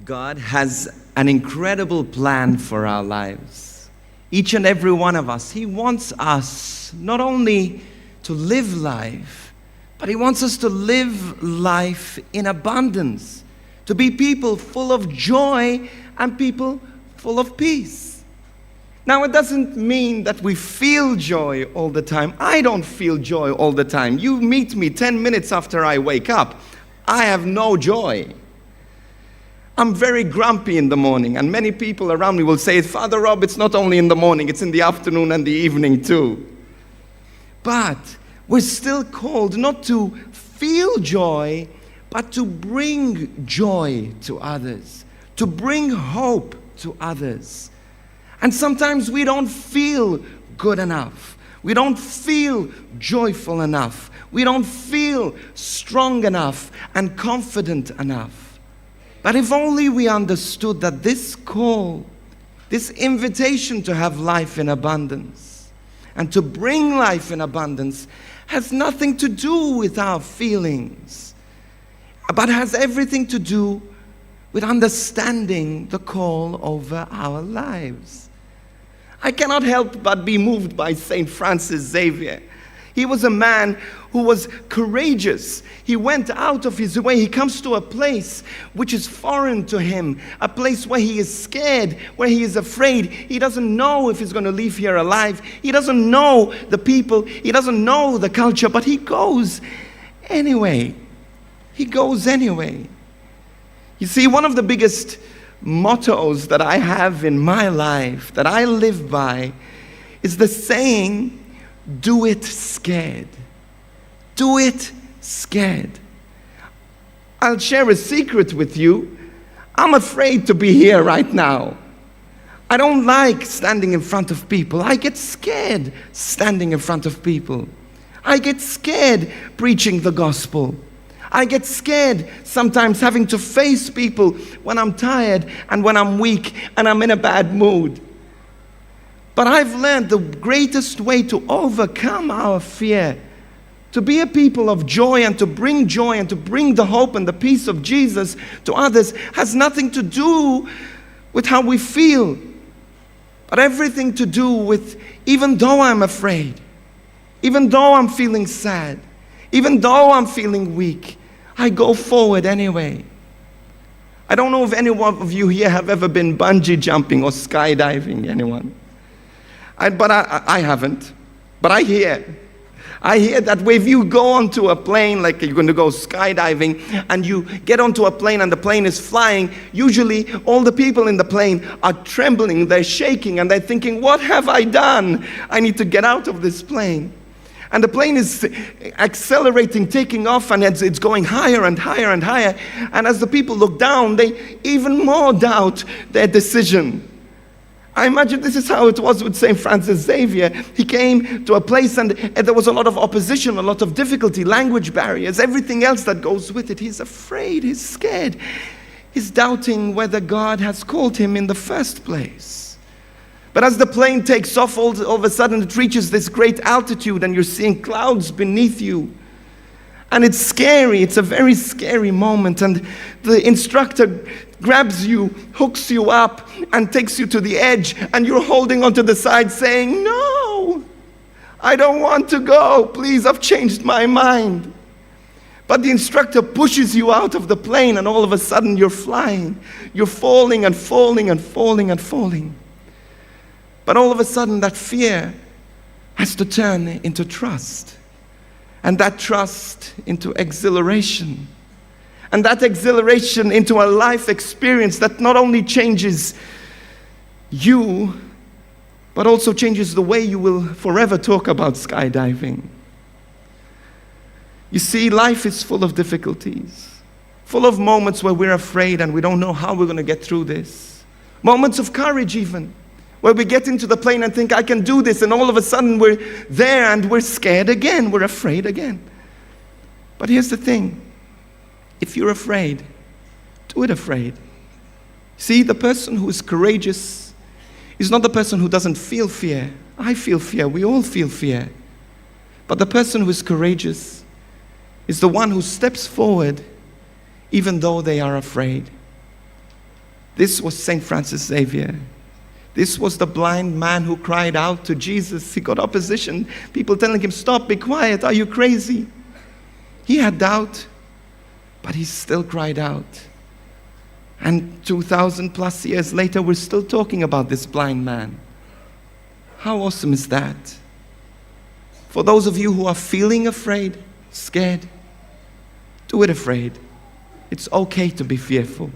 God has an incredible plan for our lives. Each and every one of us. He wants us not only to live life, but He wants us to live life in abundance, to be people full of joy and people full of peace. Now, it doesn't mean that we feel joy all the time. I don't feel joy all the time. You meet me 10 minutes after I wake up, I have no joy. I'm very grumpy in the morning, and many people around me will say, Father Rob, it's not only in the morning, it's in the afternoon and the evening too. But we're still called not to feel joy, but to bring joy to others, to bring hope to others. And sometimes we don't feel good enough. We don't feel joyful enough. We don't feel strong enough and confident enough. But if only we understood that this call, this invitation to have life in abundance and to bring life in abundance has nothing to do with our feelings, but has everything to do with understanding the call over our lives. I cannot help but be moved by St. Francis Xavier. He was a man who was courageous. He went out of his way. He comes to a place which is foreign to him, a place where he is scared, where he is afraid. He doesn't know if he's going to leave here alive. He doesn't know the people. He doesn't know the culture, but he goes anyway. He goes anyway. You see, one of the biggest mottos that I have in my life, that I live by, is the saying, do it scared. Do it scared. I'll share a secret with you. I'm afraid to be here right now. I don't like standing in front of people. I get scared standing in front of people. I get scared preaching the gospel. I get scared sometimes having to face people when I'm tired and when I'm weak and I'm in a bad mood. But I've learned the greatest way to overcome our fear, to be a people of joy and to bring the hope and the peace of Jesus to others, has nothing to do with how we feel, but everything to do with, even though I'm afraid, even though I'm feeling sad, even though I'm feeling weak, I go forward anyway. I don't know if any one of you here have ever been bungee jumping or skydiving, anyone? I haven't. But I hear that if you go onto a plane, like you're going to go skydiving, and you get onto a plane and the plane is flying, usually all the people in the plane are trembling, they're shaking, and they're thinking, what have I done? I need to get out of this plane. And the plane is accelerating, taking off, and it's going higher and higher and higher. And as the people look down, they even more doubt their decision. I imagine this is how it was with St. Francis Xavier. He came to a place and there was a lot of opposition, a lot of difficulty, language barriers, everything else that goes with it. He's afraid, he's scared. He's doubting whether God has called him in the first place. But as the plane takes off, all of a sudden it reaches this great altitude and you're seeing clouds beneath you. And it's scary, it's a very scary moment. And the instructor grabs you, hooks you up, and takes you to the edge, and you're holding onto the side saying, no, I don't want to go. Please, I've changed my mind. But the instructor pushes you out of the plane, and all of a sudden you're flying. You're falling and falling and falling and falling. But all of a sudden that fear has to turn into trust. And that trust into exhilaration. And that exhilaration into a life experience that not only changes you, but also changes the way you will forever talk about skydiving. You see, life is full of difficulties, full of moments where we're afraid and we don't know how we're going to get through this. Moments of courage even, where we get into the plane and think, I can do this, and all of a sudden we're there and we're scared again, we're afraid again. But here's the thing. If you're afraid, do it afraid. See, the person who is courageous is not the person who doesn't feel fear. I feel fear. We all feel fear. But the person who is courageous is the one who steps forward even though they are afraid. This was St. Francis Xavier. This was the blind man who cried out to Jesus. He got opposition. People telling him, stop, be quiet, are you crazy? He had doubt, but he still cried out. And 2,000 plus years later, we're still talking about this blind man. How awesome is that? For those of you who are feeling afraid, scared, do it afraid. It's okay to be fearful,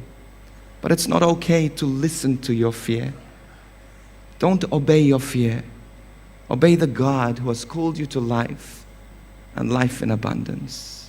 but it's not okay to listen to your fear. Don't obey your fear. Obey the God who has called you to life and life in abundance.